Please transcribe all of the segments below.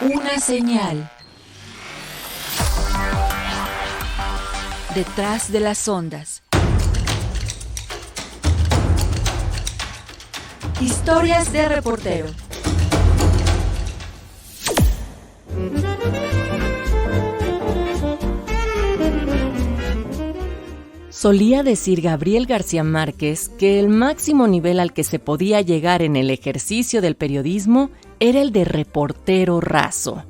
Una señal. Detrás de las ondas. Historias de reportero. Solía decir Gabriel García Márquez que el máximo nivel al que se podía llegar en el ejercicio del periodismo era el de reportero raso.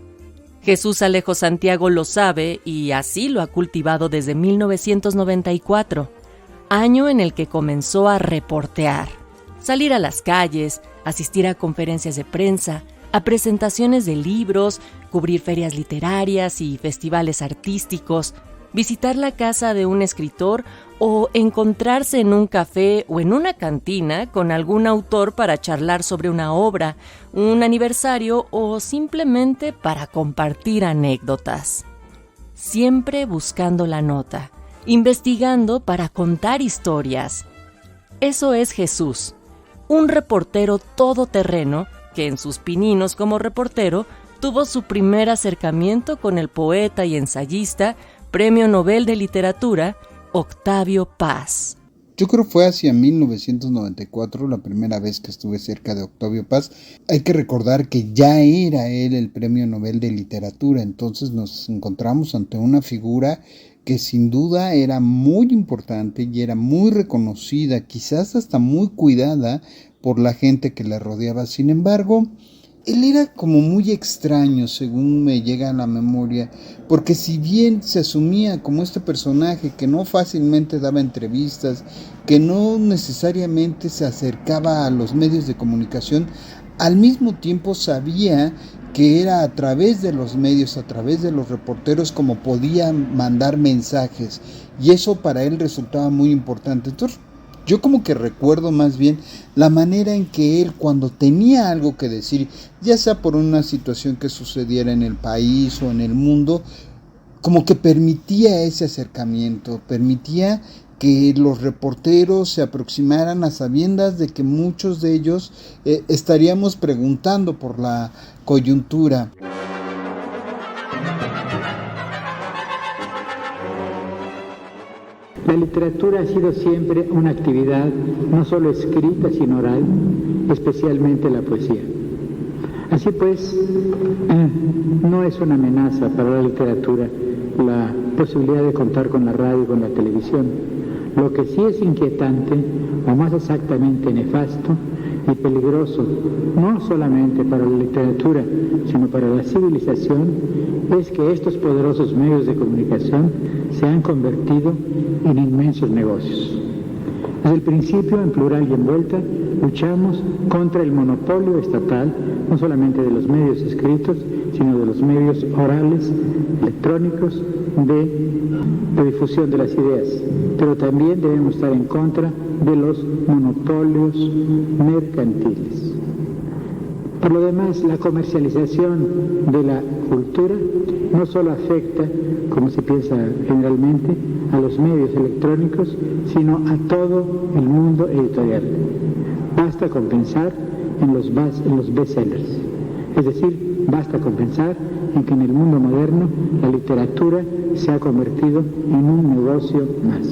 Jesús Alejo Santiago lo sabe y así lo ha cultivado desde 1994, año en el que comenzó a reportear, salir a las calles, asistir a conferencias de prensa, a presentaciones de libros, cubrir ferias literarias y festivales artísticos, visitar la casa de un escritor o encontrarse en un café o en una cantina con algún autor para charlar sobre una obra, un aniversario o simplemente para compartir anécdotas. Siempre buscando la nota, investigando para contar historias. Eso es Jesús, un reportero todoterreno que en sus pininos como reportero tuvo su primer acercamiento con el poeta y ensayista, Premio Nobel de Literatura, Octavio Paz. Yo creo que fue hacia 1994 la primera vez que estuve cerca de Octavio Paz. Hay que recordar que ya era él el Premio Nobel de Literatura, entonces nos encontramos ante una figura que sin duda era muy importante y era muy reconocida, quizás hasta muy cuidada por la gente que le rodeaba. Sin embargo, él era como muy extraño, según me llega a la memoria, porque si bien se asumía como este personaje que no fácilmente daba entrevistas, que no necesariamente se acercaba a los medios de comunicación, al mismo tiempo sabía que era a través de los medios, a través de los reporteros, como podía mandar mensajes, y eso para él resultaba muy importante. Entonces, yo como que recuerdo más bien la manera en que él, cuando tenía algo que decir, ya sea por una situación que sucediera en el país o en el mundo, como que permitía ese acercamiento, permitía que los reporteros se aproximaran a sabiendas de que muchos de ellos estaríamos preguntando por la coyuntura. La literatura ha sido siempre una actividad no solo escrita, sino oral, especialmente la poesía. Así pues, no es una amenaza para la literatura la posibilidad de contar con la radio y con la televisión. Lo que sí es inquietante, o más exactamente nefasto y peligroso, no solamente para la literatura, sino para la civilización, es que estos poderosos medios de comunicación se han convertido en inmensos negocios. Desde el principio, en Plural y Envuelta, luchamos contra el monopolio estatal, no solamente de los medios escritos, sino de los medios orales, electrónicos, de difusión de las ideas. Pero también debemos estar en contra de los monopolios mercantiles. Por lo demás, la comercialización de la cultura no solo afecta, como se piensa generalmente, a los medios electrónicos, sino a todo el mundo editorial. Basta con pensar en los bestsellers. Es decir, basta con pensar en que en el mundo moderno la literatura se ha convertido en un negocio más.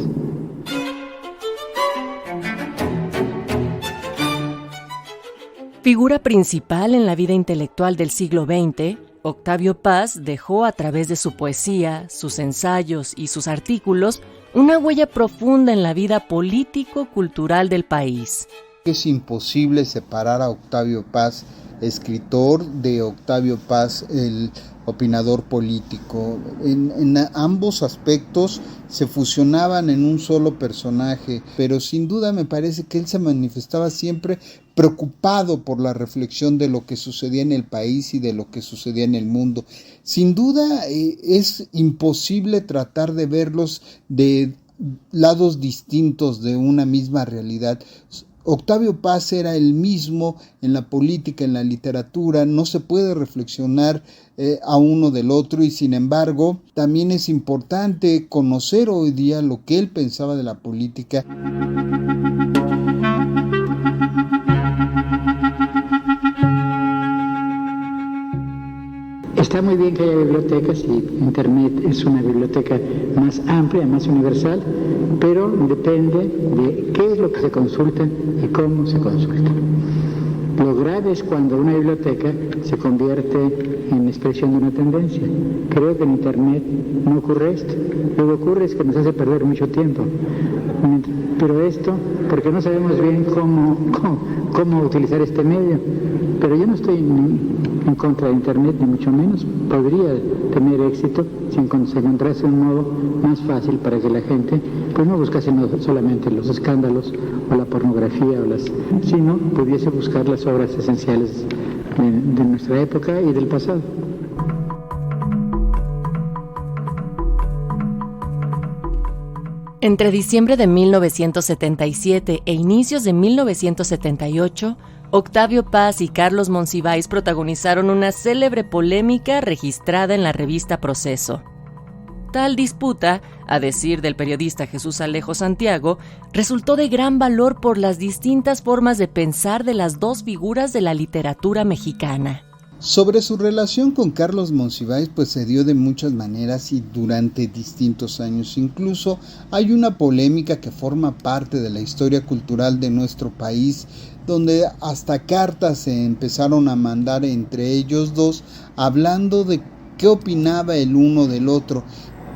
Figura principal en la vida intelectual del siglo XX, Octavio Paz dejó a través de su poesía, sus ensayos y sus artículos una huella profunda en la vida político-cultural del país. Es imposible separar a Octavio Paz, escritor, de Octavio Paz, el opinador político. En ambos aspectos se fusionaban en un solo personaje, pero sin duda me parece que él se manifestaba siempre preocupado por la reflexión de lo que sucedía en el país y de lo que sucedía en el mundo. Sin duda es imposible tratar de verlos de lados distintos de una misma realidad. Octavio Paz era el mismo en la política, en la literatura, no se puede reflexionar a uno del otro, y sin embargo también es importante conocer hoy día lo que él pensaba de la política. Está muy bien que haya bibliotecas y Internet es una biblioteca más amplia, más universal, pero depende de qué es lo que se consulta y cómo se consulta. Lo grave es cuando una biblioteca se convierte en expresión de una tendencia. Creo que en Internet no ocurre esto. Lo que ocurre es que nos hace perder mucho tiempo. Pero esto, porque no sabemos bien cómo utilizar este medio. Pero yo no estoy en contra de Internet, ni mucho menos. Podría tener éxito si se encontrase un modo más fácil para que la gente pues no buscase solamente los escándalos o la pornografía, sino pudiese buscar las obras esenciales de nuestra época y del pasado. Entre diciembre de 1977 e inicios de 1978, Octavio Paz y Carlos Monsiváis protagonizaron una célebre polémica registrada en la revista Proceso. Tal disputa, a decir del periodista Jesús Alejo Santiago, resultó de gran valor por las distintas formas de pensar de las dos figuras de la literatura mexicana. Sobre su relación con Carlos Monsiváis, pues se dio de muchas maneras y durante distintos años. Incluso hay una polémica que forma parte de la historia cultural de nuestro país, donde hasta cartas se empezaron a mandar entre ellos dos, hablando de qué opinaba el uno del otro.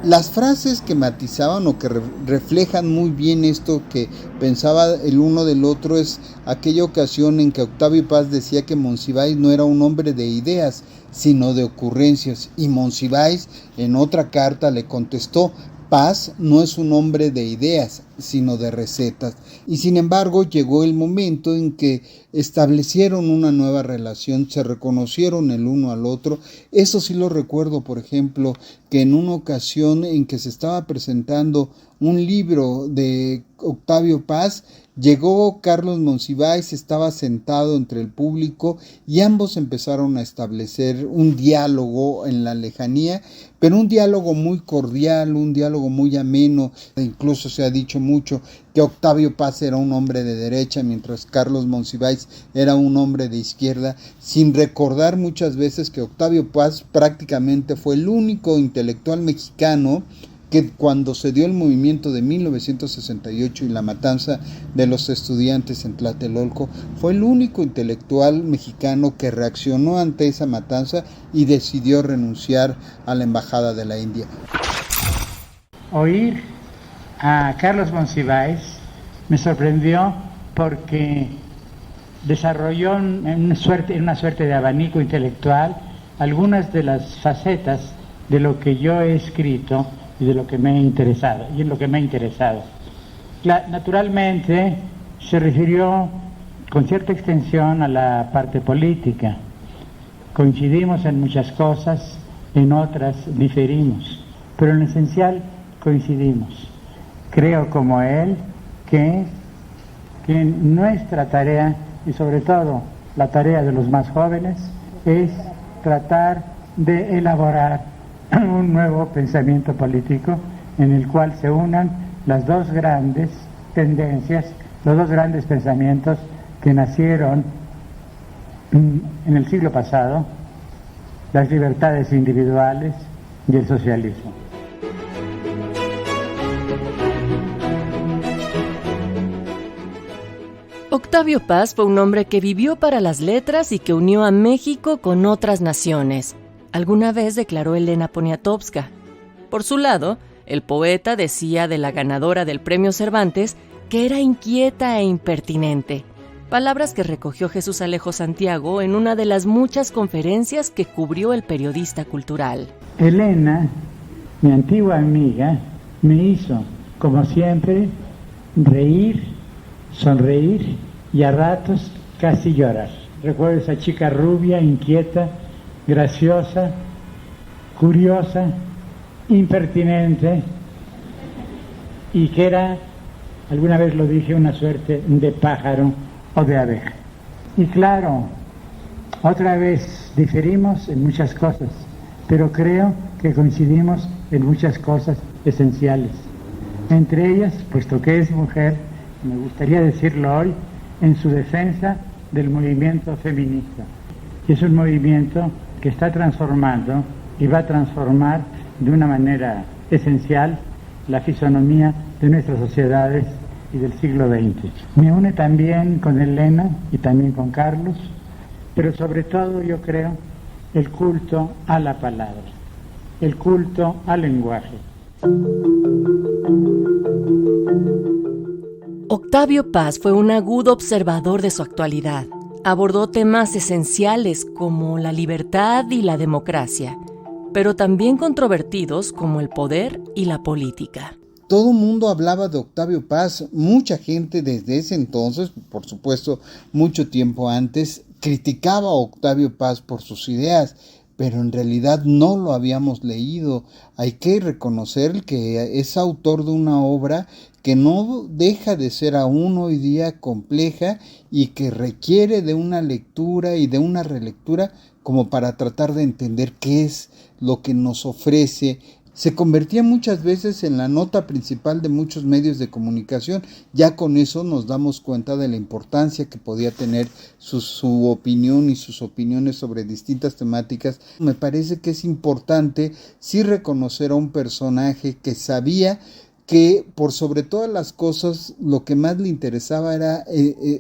Las frases que matizaban o que reflejan muy bien esto que pensaba el uno del otro es aquella ocasión en que Octavio Paz decía que Monsiváis no era un hombre de ideas, sino de ocurrencias, y Monsiváis en otra carta le contestó: Paz no es un hombre de ideas, sino de recetas. Y sin embargo llegó el momento en que establecieron una nueva relación, se reconocieron el uno al otro. Eso sí lo recuerdo, por ejemplo, que en una ocasión en que se estaba presentando un libro de Octavio Paz, llegó Carlos Monsiváis, estaba sentado entre el público y ambos empezaron a establecer un diálogo en la lejanía, pero un diálogo muy cordial, un diálogo muy ameno. Incluso se ha dicho mucho que Octavio Paz era un hombre de derecha, mientras Carlos Monsiváis era un hombre de izquierda, sin recordar muchas veces que Octavio Paz prácticamente fue el único intelectual mexicano que cuando se dio el movimiento de 1968 y la matanza de los estudiantes en Tlatelolco, fue el único intelectual mexicano que reaccionó ante esa matanza y decidió renunciar a la embajada de la India. Oír a Carlos Monsiváis me sorprendió porque desarrolló en una suerte de abanico intelectual algunas de las facetas de lo que yo he escrito y de lo que me he interesado, y en lo que me he interesado. Naturalmente se refirió con cierta extensión a la parte política. Coincidimos en muchas cosas, en otras diferimos, pero en lo esencial coincidimos. Creo como él que nuestra tarea, y sobre todo la tarea de los más jóvenes, es tratar de elaborar un nuevo pensamiento político en el cual se unan las dos grandes tendencias, los dos grandes pensamientos que nacieron en el siglo pasado, las libertades individuales y el socialismo. Octavio Paz fue un hombre que vivió para las letras y que unió a México con otras naciones. Alguna vez declaró Elena Poniatowska. Por su lado, el poeta decía de la ganadora del Premio Cervantes que era inquieta e impertinente, palabras que recogió Jesús Alejo Santiago en una de las muchas conferencias que cubrió el periodista cultural. Elena, mi antigua amiga, me hizo, como siempre, reír, sonreír y a ratos casi llorar. Recuerdo esa chica rubia, inquieta, graciosa, curiosa, impertinente, y que era, alguna vez lo dije, una suerte de pájaro o de abeja. Y claro, otra vez diferimos en muchas cosas, pero creo que coincidimos en muchas cosas esenciales. Entre ellas, puesto que es mujer, me gustaría decirlo hoy, en su defensa del movimiento feminista. Y es un movimiento que está transformando y va a transformar de una manera esencial la fisonomía de nuestras sociedades y del siglo XX. Me une también con Elena y también con Carlos, pero sobre todo yo creo el culto a la palabra, el culto al lenguaje. Octavio Paz fue un agudo observador de su actualidad. Abordó temas esenciales como la libertad y la democracia, pero también controvertidos como el poder y la política. Todo el mundo hablaba de Octavio Paz, mucha gente desde ese entonces, por supuesto mucho tiempo antes, criticaba a Octavio Paz por sus ideas, pero en realidad no lo habíamos leído. Hay que reconocer que es autor de una obra que no deja de ser aún hoy día compleja y que requiere de una lectura y de una relectura como para tratar de entender qué es lo que nos ofrece. Se convertía muchas veces en la nota principal de muchos medios de comunicación. Ya con eso nos damos cuenta de la importancia que podía tener su opinión y sus opiniones sobre distintas temáticas. Me parece que es importante sí reconocer a un personaje que sabía que por sobre todas las cosas lo que más le interesaba era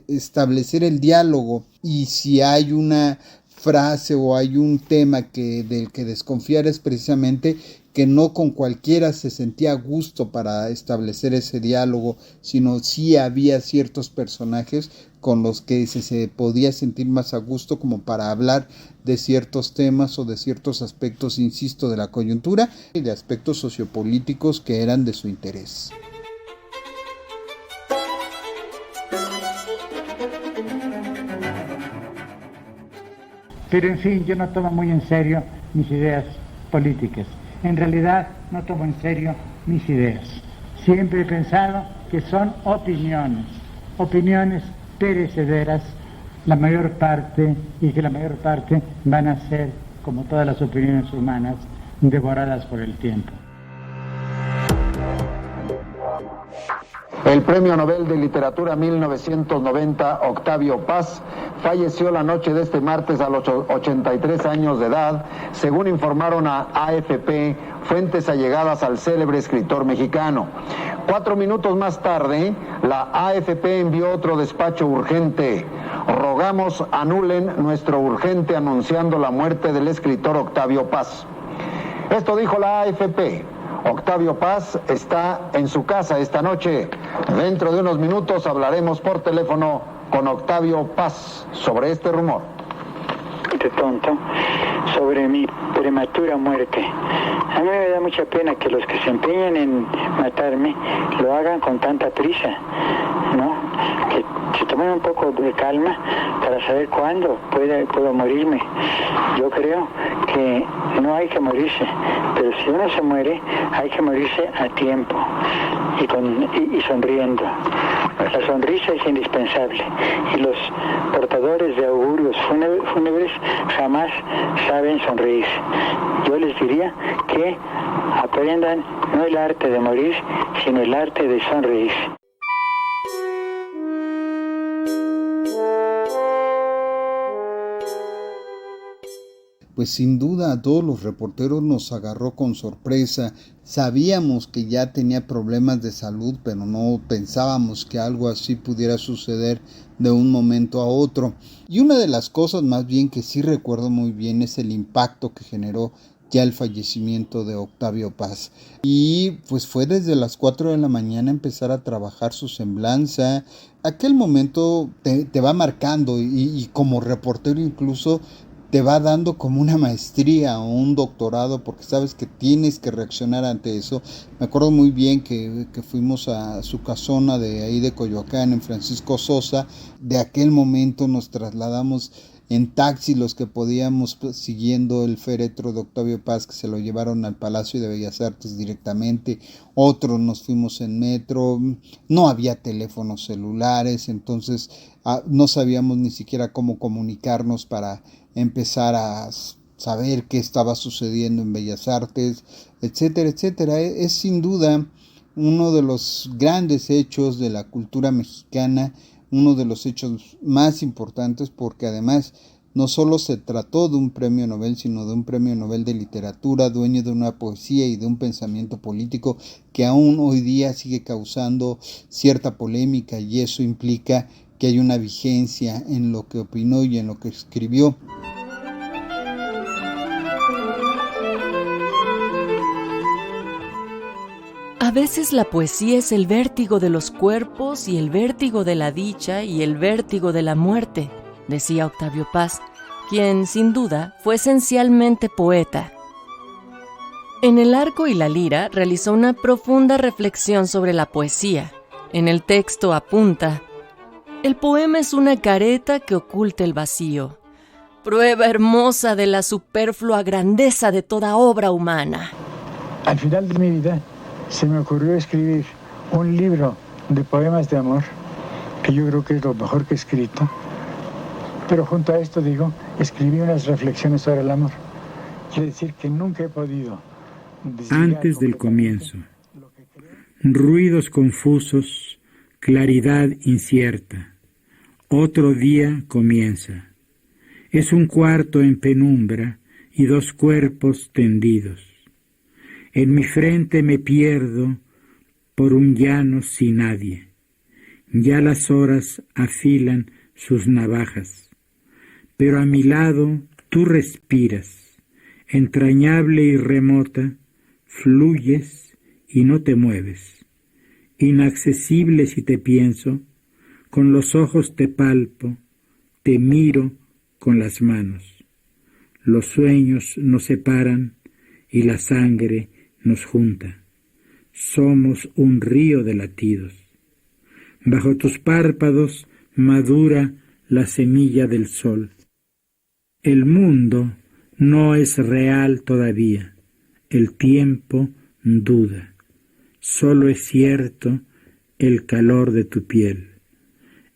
establecer el diálogo, y si hay una frase o hay un tema del que desconfiar es precisamente que no con cualquiera se sentía a gusto para establecer ese diálogo, sino sí había ciertos personajes con los que se podía sentir más a gusto como para hablar de ciertos temas o de ciertos aspectos, insisto, de la coyuntura y de aspectos sociopolíticos que eran de su interés. Pero en fin, yo no tomo muy en serio mis ideas políticas. En realidad no tomo en serio mis ideas. Siempre he pensado que son opiniones perecederas, la mayor parte, y que la mayor parte van a ser, como todas las opiniones humanas, devoradas por el tiempo. El Premio Nobel de Literatura 1990, Octavio Paz, falleció la noche de este martes a los 83 años de edad, según informaron a AFP fuentes allegadas al célebre escritor mexicano. 4 minutos más tarde, la AFP envió otro despacho urgente. Rogamos anulen nuestro urgente anunciando la muerte del escritor Octavio Paz. Esto dijo la AFP. Octavio Paz está en su casa esta noche. Dentro de unos minutos hablaremos por teléfono con Octavio Paz sobre este rumor. Tonto, sobre mi prematura muerte. A mí me da mucha pena que los que se empeñan en matarme lo hagan con tanta prisa, ¿no? Que se tomen un poco de calma para saber cuándo puedo morirme. Yo creo que no hay que morirse, pero si uno se muere, hay que morirse a tiempo y sonriendo. La sonrisa es indispensable y los portadores de augurios fúnebres jamás saben sonreír. Yo les diría que aprendan no el arte de morir, sino el arte de sonreír. Pues sin duda a todos los reporteros nos agarró con sorpresa. Sabíamos que ya tenía problemas de salud, pero no pensábamos que algo así pudiera suceder de un momento a otro. Y una de las cosas más bien que sí recuerdo muy bien es el impacto que generó ya el fallecimiento de Octavio Paz. Y pues fue desde las 4 de la mañana empezar a trabajar su semblanza. Aquel momento te va marcando y como reportero incluso te va dando como una maestría o un doctorado, porque sabes que tienes que reaccionar ante eso. Me acuerdo muy bien que fuimos a su casona de ahí de Coyoacán, en Francisco Sosa. De aquel momento nos trasladamos en taxi los que podíamos, siguiendo el féretro de Octavio Paz, que se lo llevaron al Palacio de Bellas Artes directamente. Otros nos fuimos en metro. No había teléfonos celulares, entonces no sabíamos ni siquiera cómo comunicarnos para empezar a saber qué estaba sucediendo en Bellas Artes, etcétera, etcétera. Es sin duda uno de los grandes hechos de la cultura mexicana, uno de los hechos más importantes, porque además no solo se trató de un premio Nobel, sino de un premio Nobel de literatura, dueño de una poesía y de un pensamiento político que aún hoy día sigue causando cierta polémica, y eso implica que hay una vigencia en lo que opinó y en lo que escribió. A veces la poesía es el vértigo de los cuerpos y el vértigo de la dicha y el vértigo de la muerte, decía Octavio Paz, quien, sin duda, fue esencialmente poeta. En El arco y la lira realizó una profunda reflexión sobre la poesía. En el texto apunta: el poema es una careta que oculta el vacío, prueba hermosa de la superflua grandeza de toda obra humana. Al final de mi vida se me ocurrió escribir un libro de poemas de amor, que yo creo que es lo mejor que he escrito. Pero junto a esto, escribí unas reflexiones sobre el amor. Quiere decir que nunca he podido... Antes del comienzo. Ruidos confusos, claridad incierta. Otro día comienza. Es un cuarto en penumbra y dos cuerpos tendidos. En mi frente me pierdo por un llano sin nadie. Ya las horas afilan sus navajas, pero a mi lado tú respiras, entrañable y remota, fluyes y no te mueves. Inaccesible si te pienso, con los ojos te palpo, te miro con las manos. Los sueños nos separan y la sangre nos junta. Somos un río de latidos. Bajo tus párpados madura la semilla del sol. El mundo no es real todavía. El tiempo duda. Solo es cierto el calor de tu piel.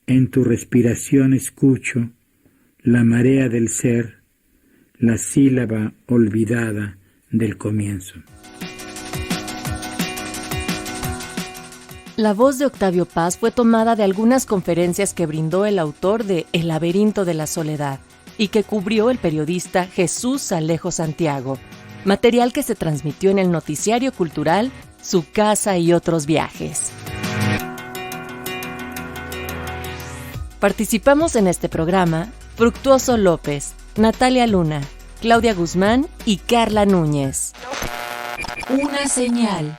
En tu respiración escucho la marea del ser, la sílaba olvidada del comienzo. La voz de Octavio Paz fue tomada de algunas conferencias que brindó el autor de El laberinto de la soledad y que cubrió el periodista Jesús Alejo Santiago, material que se transmitió en el noticiario cultural Su casa y otros viajes. Participamos en este programa Fructuoso López, Natalia Luna, Claudia Guzmán y Carla Núñez. Una señal.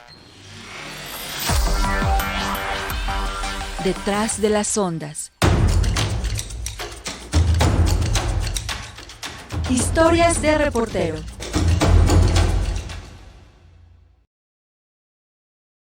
Detrás de las ondas. Historias de reportero.